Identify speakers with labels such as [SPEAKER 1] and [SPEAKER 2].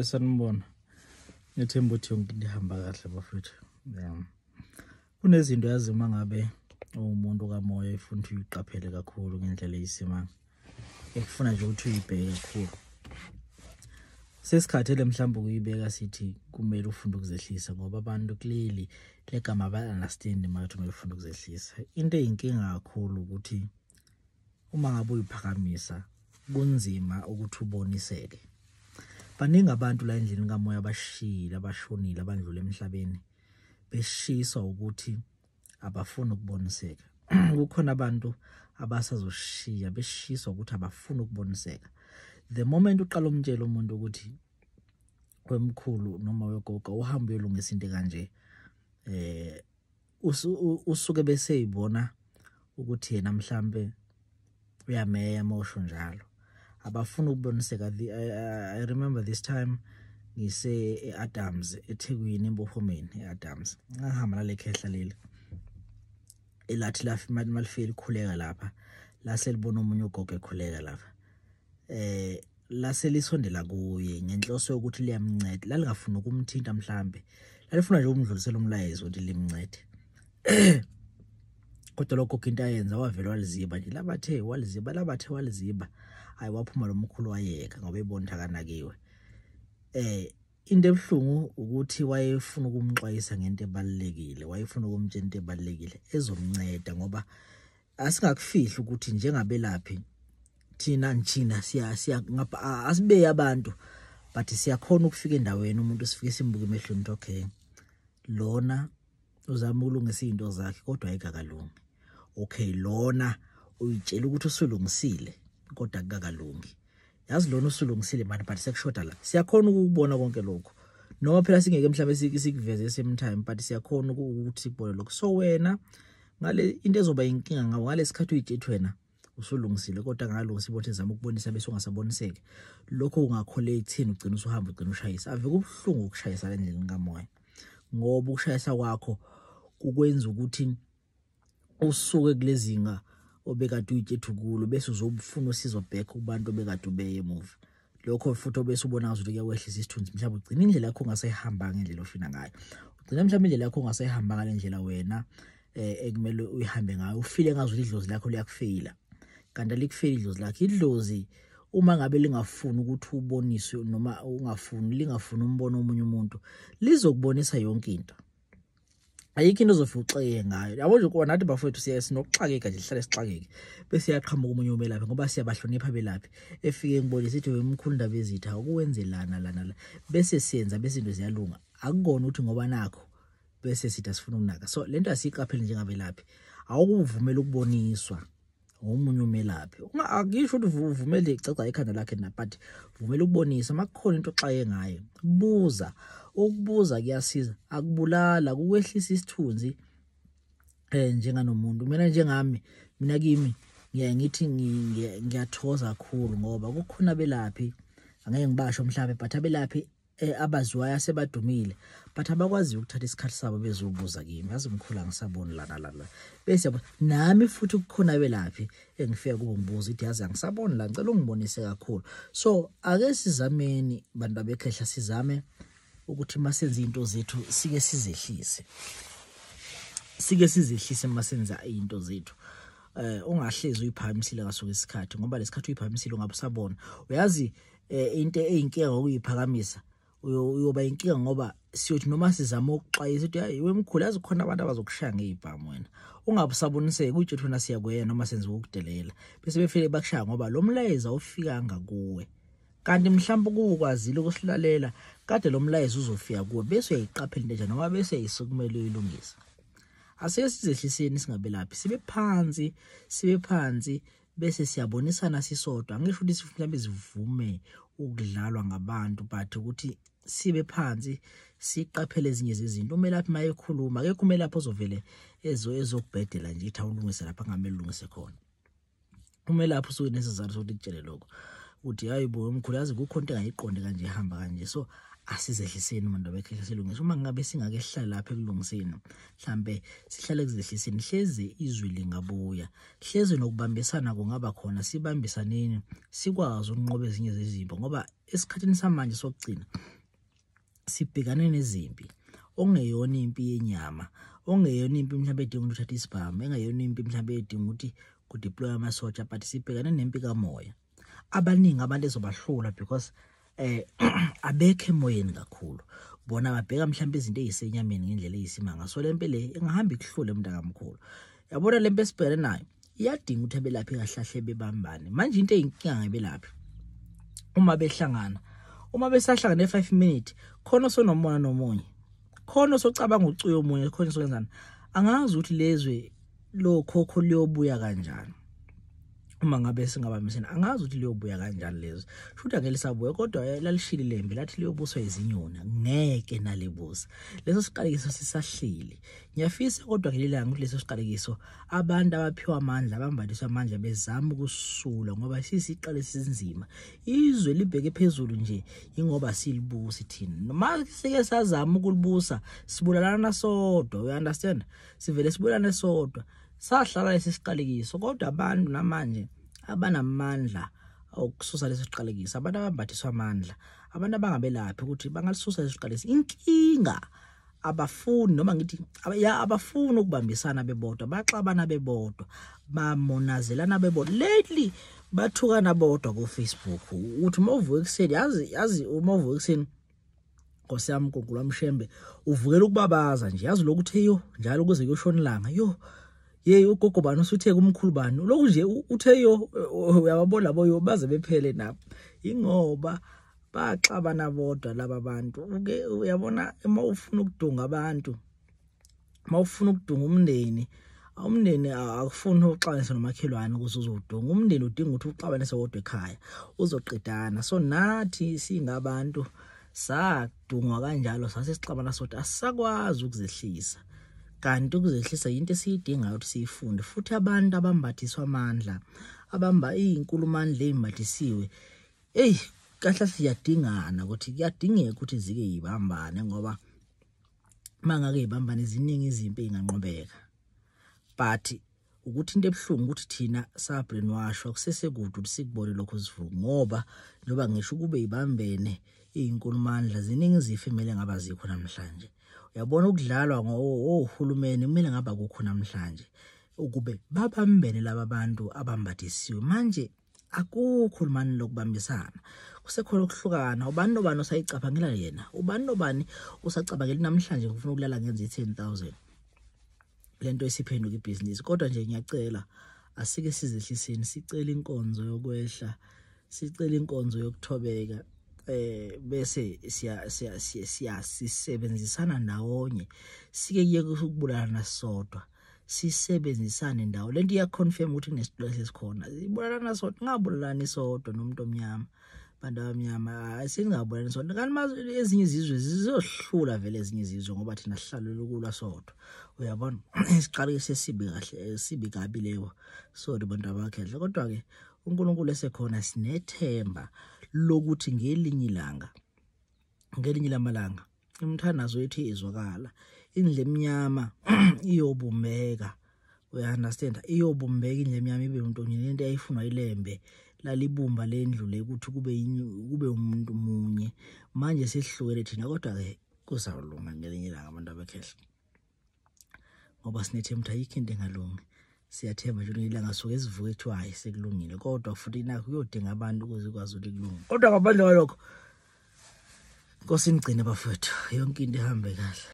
[SPEAKER 1] Sanibona. Ngethemba ukuthi yonke into ihamba kahle bafethu. Kunezinto yazi uma ngabe umuntu kamoya efuna ukuthi uyiqaphele kakhulu ngendlela eyisimanga. Ekufuna nje ukuthi uyibheke kakhulu. Sesikhathele mhlawumbe ukuyibeka sithi kumele ufunde ukuzehlisa ngoba abantu clearly legama ba-understand mathi uma ufunda ukuzehlisa. Into eyinkinga kakhulu ukuthi uma ngabe uyiphakamisa kunzima ukuthi uboniseke. Baningi abantu la endlini kamoya abashila abashonile abandlule emhlabeni beshiswa ukuthi abafuna ukuboniseka. Kukhona abantu abasazoshiya beshiswa ukuthi abafuna ukuboniseka. The moment uqala umtshela umuntu ukuthi kwemkhulu noma wegogo uhambe uyolungisa into kanje usuke bese yibona ukuthi yena mhlambe uyameya emosho njalo. Abafuna ukuboniseka. I remember this time ngise Adams eThekwini eMbophomeni eAdams. Ngahamba nale khehla leli. Elathi lafi malifeli khuleka lapha. La selibona umunye ugogo ekhuleka lapha. La selisondela kuye ngenhloso yokuthi liyamnceda. La lingafuna ukumthinta mhlambe. Lalifuna nje umdlulisela umlayezo ukuthi limncede. Kodwa lokho into ayenza wavela waliziba nje labathe waliziba hayi waphuma lo mkhulu wayeka ngoba ebona akanakiwe. Into ebhlungu ukuthi wayefuna ukumxwayisa ngento ebalekile, wayefuna ukumtshela into ebalekile ezomnceda ngoba asingakufihla ukuthi njengabelaphi thina njina siya ngapha asibe abantu but siyakhona ukufika endaweni umuntu sifike simbuke emehlweni ukuthi okay lona uzama ukulungisa izinto zakhe kodwa ayikakalungi. Okay lona uyitshela ukuthi usulungisile kodwa akukalungi. Yazi lona usulungisile manje but sekushoda la. Siyakhona ukubona konke lokho. Noma phela singeke mhlawumbe sikuveze same time but siyakhona ukuthi sibone lokho. So wena ngale into ezoba inkinga ngawo ngale sikhathi uyitshela wena usulungisile kodwa ngalungisa ibothe ezama ukubonisa bese ungasaboniseki. Lokho ungakholeka ekuthini ugcina usuhamba ugcina ushayisa. Ave kubuhlungu ukushayisa la endlini kamoya. Ngoba ukushayisa kwakho kukwenza ukuthi usuke kulezinga obekade uyithethu kulo bese uzobufuna usizo back kubantu obekade ubeye emuva. Lokho futhi obese ubona ukuthi kuyawehlisa isithunzi mhlawumbe ugcina indlela yakho ungasayihamba ngendlela ofina ngayo. Ugcina mhlawumbe indlela yakho ungasayihamba ngale ndlela wena ekumele uyihambe ngayo. Ufile ngazo idlozi lakho liyakufeyila. Kanti alikufeyila idlozi lakho. Idlozi uma ngabe lingafuni ukuthi uboniswe noma lingafuni umbono omunye umuntu lizokubonisa yonke into. Ayikho into ozofika uxeke ngayo. Yabo nje kuba nathi bafowethu sinokuxakeka nje sihlale sixakeke bese yaqhamuka umunye umelaphi ngoba siyabahlonipha belaphi efike ngibonisa ithi wemkhulu ndaba ezitha ukuwenzelana la bese siyenza bese into ziyalunga. Akukona ukuthi ngoba nakho bese sithi asifuna ukunaka. So lento asiqaphele njengabelaphi awukuvumela ukuboniswa ngomunye umelaphi. Akisho ukuthi uvumele icacisa ekhanda lakhe na but vumela ukubonisa makukhona into oxaye ngayo. Buza ukubuza kuyasiza akubulala kukwehlisa isithunzi njenganomuntu. Mina kimi ngithi ngiyathoza kakhulu ngoba kukhona belaphi angeke ngibasho mhlawumbe but abelaphi abaziwayo sebadumile but abakwazi ukuthatha isikhathi sabo bezobuza kimi. Yazi umkhulu ngisaboni la bese nami futhi kukhona belaphi engifika kubo ngibuza ukuthi yazi angisaboni la ngicela ungibonise kakhulu. So ake sizameni bantu abekhehla sizame ukuthi masenza into zethu sike sizehlise masenza into zethu. Ungahlezi uyiphakamisile ngasuka isikhathi ngoba lesikhathi uyiphakamisile ungabusabona. Uyazi into eyinkinga ngokuyiphakamisa uyoba inkinga ngoba siyothi noma sizama ukuxwayisa ukuthi hayi wemkhulu yazi khona abantu abazokushaya ngezibhamu wena ungabusaboniseki utshela wena siyakwena noma senza ukudelela bese befike bakushaya ngoba lo mlayezo ufika ngakuwe. Kanti mhlawumbe ukukwazile ukusilalela kade lo mlayezo uzofika kuwe bese uyayiqaphela into nje noma bese yisukumele uyilungisa. Asike sizehliseni singabelaphi sibe phansi bese siyabonisana sisodwa. Ngisho ukuthi mhlawumbe sivume ukudlalwa ngabantu but ukuthi sibe phansi siqaphele ezinye zezinto. Umelaphi mayekhuluma akekho umelaphi ozovele ezokubhedela nje ithi awulungise lapha ngamele ulungise khona. Umelaphi usuke nesizathu sokuthi kutshele lokho uthi hayi bo umkhulu yazi kukho into engayiqonde kanje ihamba kanje. So asizehliseni umuntu bekhehla silungise uma ngabe singakehlala lapha ekulungiseni mhlambe sihlale kuzehliseni hleze izwi lingabuya hleze nokubambisana kungaba khona sibambisaneni sikwazi ukunqoba ezinye zezimpo ngoba esikhathini samanje sokugcina sibhekane nezimpi ongeyona impi yenyama ongeyona impi mhlambe edinga ukuthi uthathe isibhamu engeyona impi mhlambe edinga ukuthi kudeploy amasotsha but sibhekane nempi kamoya abaningi abantu ezobahlula because abekhe emoyeni kakhulu bona babheka mhlambe izinto ezisenyameni ngendlela eyisimanga so lempe le engahamba ikuhlule mntakamkhulu yabona lempe esibhekene nayo iyadinga ukuthi abelaphi kahlahle bebambane manje into eyinkinga ngebelaphi uma behlangana uma besahlangana e5 minutes khona sonomona nomunye khona socabanga ucuyo omunye khona sokwenzana angazi ukuthi lezwe lo khokho liyobuya kanjani uma ngabe singabamisena angazi ukuthi liyobuya kanjani lezo futhi angeke lisabuya kodwa lalishili lembe lathi liyobuswa izinyoni ngeke nalibusa leso siqalekiso sisahlili ngiyafisa kodwa ngelilanga ukuthi leso siqalekiso abantu abaphiwa amandla abambadiswa amandla bezama ukusula ngoba sisiqale sinzima izwe libheke phezulu nje ingoba silibusa thina noma sike sazama ukulibusa sibulalana sodwa you understand sivele sibulalana sodwa sahlala lesisiqalekiso kodwa abantu namanje abanamandla okususa lesisiqalekiso abantu abambathiswa amandla abantu abangabelaphi ukuthi bangalisusa lesisiqalekiso inkinga abafuni noma ngithi abafuni ukubambisana bebodwa baxabana bebodwa bamonazelana bebodwa lately bathukana bodwa ku Facebook uthi umovuka ekseni yazi umovuka ekseni nkosiyami uNkulunkulu wamshembe uvukela ukubabaza nje yazi lokuthi yo njalo kuze kuyoshona ilanga yo Ngokubona usuthe kumkhulu bani lokhu nje uthe yo uyababona labo yo baze bephele nabo ingoba baxabana bodwa laba bantu uyabona uma ufuna ukudunga abantu uma ufuna ukudunga umndeni akufuni uxabanisa nomakhelwane ukuze uzodunga umndeni udinga ukuthi uxabanise wodwa ekhaya uzoqedana so nathi singabantu sadungwa kanjalo sase sixabana sodwa asakwazi ukuzehlisa kanti ukuzehlisa into esiyidingayo ukuthi siyifunde futhi abantu abambathiswa amandla abamba izinkulumandla ezimbathisiwe kahle siyadingana ukuthi kuyadingeka ukuthi zike yibambane ngoba mangake yibambane ziningi izimpi ezinganqobeka but ukuthi into ebhlungu ukuthi thina sa brainwashwa kusesekude ukuthi sikubone lokho sivuka ngoba njoba ngisho kube yibambene izinkulumandla ziningi izifo emele ngaba zikho namhlanje uyabona ukudlalwa ngohulumeni kumele ngaba kukho namhlanje ukube babambene laba bantu abambathisiwe manje akukho manje lokubambisana kusekhona ukuhlukana ubani nobani osayicabangela yena ubani nobani usacabangela namhlanje ufuna ukulala ngenza i10,000 lento esiphenduka ibusiness kodwa nje ngiyacela asike sizehliseni sicela inkonzo yokwehla sicela inkonzo yokuthobeka bese sisebenzisana ndawonye sike kuyeke ukubulana sodwa sisebenzisane ndawo lento iya confirm ukuthi kunesicelo sesikhona ibulana sodwa ngabulani sodwa nomuntu omnyama bantu abamnyama singabulani sodwa kanti ezinye izizwe zizohlula vele ezinye izizwe ngoba thina sihlalela ukulwa sodwa uyabona isiqale sesibi kahle sibi kabi leyo sorry bantu abakhehla kodwa ke uNkulunkulu esekhona sinethemba lokuthi ngelinye lamalanga imthandazo yethu izwakala indle emnyama iyobumbeka we understand iyobumbeka indle emnyama ibe umuntu into ayifunwa ilembe lalibumba lendlu le ukuthi kube umuntu munye manje sesihlukene thina kodwa ke kuzawulunga ngelinye ilanga abantu abakhehla ngoba sinethemba ayikho into engalungi siyathemba nje ilanga soke sivuke ethu hayi sekulungile kodwa futhi nakho kuyodinga abantu ukuze kwazi ukulunga kodwa ngaphandle kwalokho Nkosi nigcine bafowethu yonke into ihambe kahle.